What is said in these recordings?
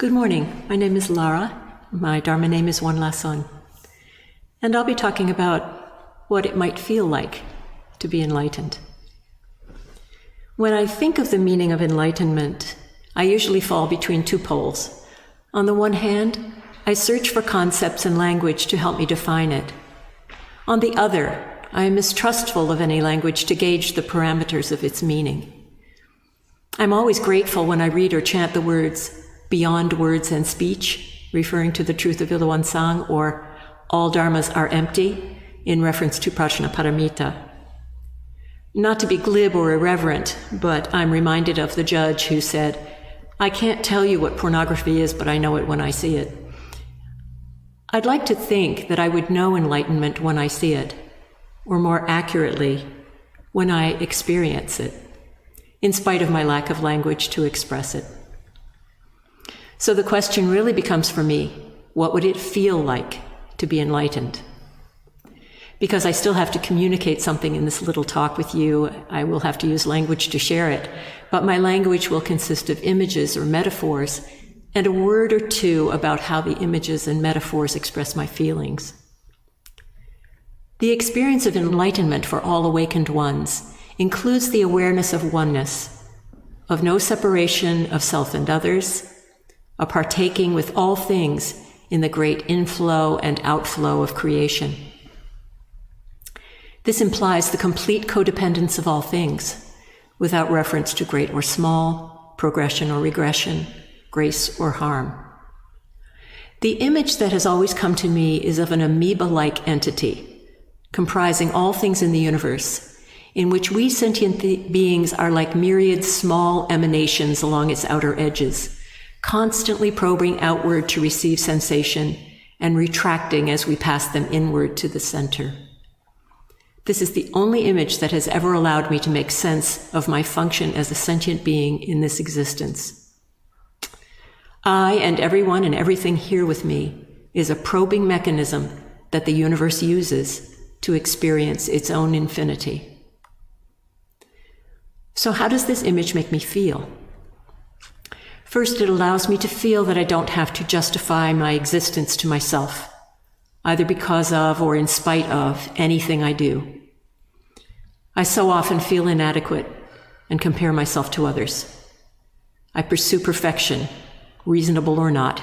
Good morning. My name is Lara. My Dharma name is One Lason. And I'll be talking about what it might feel like to be enlightened. When I think of the meaning of enlightenment, I usually fall between two poles. On the one hand, I search for concepts and language to help me define it. On the other, I am mistrustful of any language to gauge the parameters of its meaning. I'm always grateful when I read or chant the words beyond words and speech, referring to the truth of Illuwansang, or all dharmas are empty, in reference to Prajnaparamita. Not to be glib or irreverent, but I'm reminded of the judge who said, "I can't tell you what pornography is, but I know it when I see it." I'd like to think that I would know enlightenment when I see it, or more accurately, when I experience it, in spite of my lack of language to express it. So the question really becomes for me, what would it feel like to be enlightened? Because I still have to communicate something in this little talk with you, I will have to use language to share it, but my language will consist of images or metaphors, and a word or two about how the images and metaphors express my feelings. The experience of enlightenment for all awakened ones includes the awareness of oneness, of no separation of self and others, a partaking with all things in the great inflow and outflow of creation. This implies the complete codependence of all things, without reference to great or small, progression or regression, grace or harm. The image that has always come to me is of an amoeba-like entity, comprising all things in the universe, in which we sentient beings are like myriad small emanations along its outer edges, constantly probing outward to receive sensation and retracting as we pass them inward to the center. This is the only image that has ever allowed me to make sense of my function as a sentient being in this existence. I and everyone and everything here with me is a probing mechanism that the universe uses to experience its own infinity. So how does this image make me feel? First, it allows me to feel that I don't have to justify my existence to myself, either because of or in spite of anything I do. I so often feel inadequate and compare myself to others. I pursue perfection, reasonable or not,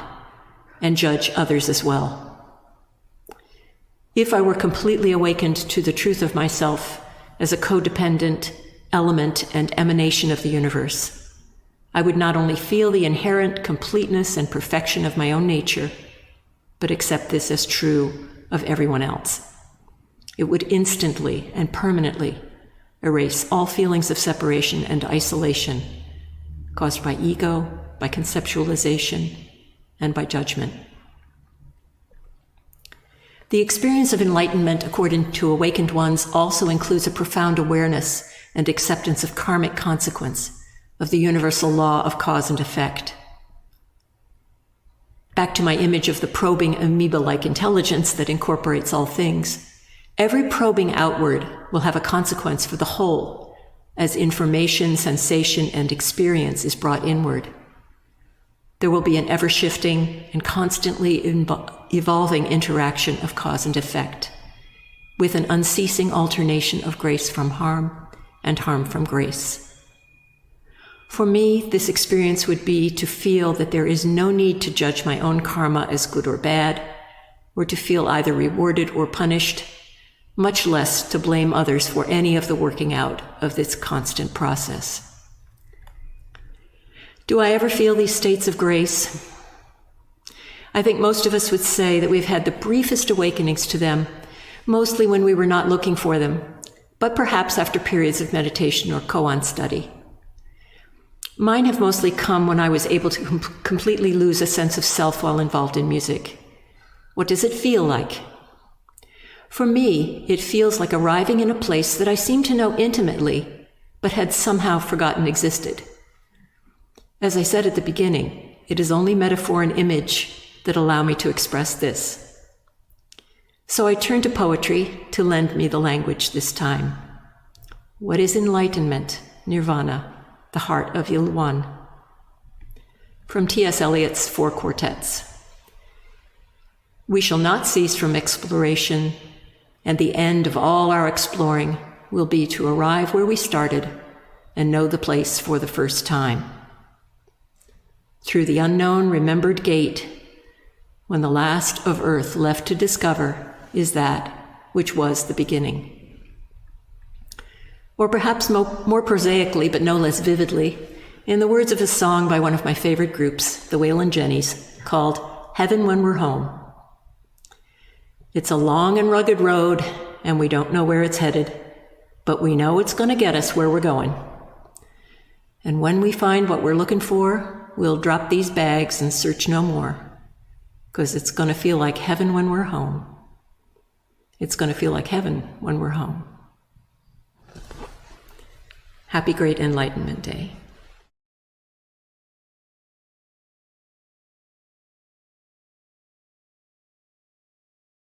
and judge others as well. If I were completely awakened to the truth of myself as a codependent element and emanation of the universe, I would not only feel the inherent completeness and perfection of my own nature, but accept this as true of everyone else. It would instantly and permanently erase all feelings of separation and isolation caused by ego, by conceptualization, and by judgment. The experience of enlightenment, according to awakened ones, also includes a profound awareness and acceptance of karmic consequence, of the universal law of cause and effect. Back to my image of the probing amoeba-like intelligence that incorporates all things, every probing outward will have a consequence for the whole, as information, sensation, and experience is brought inward. There will be an ever-shifting and constantly evolving interaction of cause and effect, with an unceasing alternation of grace from harm and harm from grace. For me, this experience would be to feel that there is no need to judge my own karma as good or bad, or to feel either rewarded or punished, much less to blame others for any of the working out of this constant process. Do I ever feel these states of grace? I think most of us would say that we've had the briefest awakenings to them, mostly when we were not looking for them, but perhaps after periods of meditation or koan study. Mine have mostly come when I was able to completely lose a sense of self while involved in music. What does it feel like? For me, it feels like arriving in a place that I seem to know intimately, but had somehow forgotten existed. As I said at the beginning, it is only metaphor and image that allow me to express this. So I turn to poetry to lend me the language this time. What is enlightenment, nirvana, the heart of Il One? from T.S. Eliot's Four Quartets. We shall not cease from exploration, and the end of all our exploring will be to arrive where we started and know the place for the first time. Through the unknown, remembered gate, when the last of earth left to discover is that which was the beginning. Or perhaps more prosaically, but no less vividly, in the words of a song by one of my favorite groups, the Waylon Jennies, called Heaven When We're Home. It's a long and rugged road, and we don't know where it's headed, but we know it's going to get us where we're going. And when we find what we're looking for, we'll drop these bags and search no more, because it's going to feel like heaven when we're home. It's going to feel like heaven when we're home. Happy Great Enlightenment Day.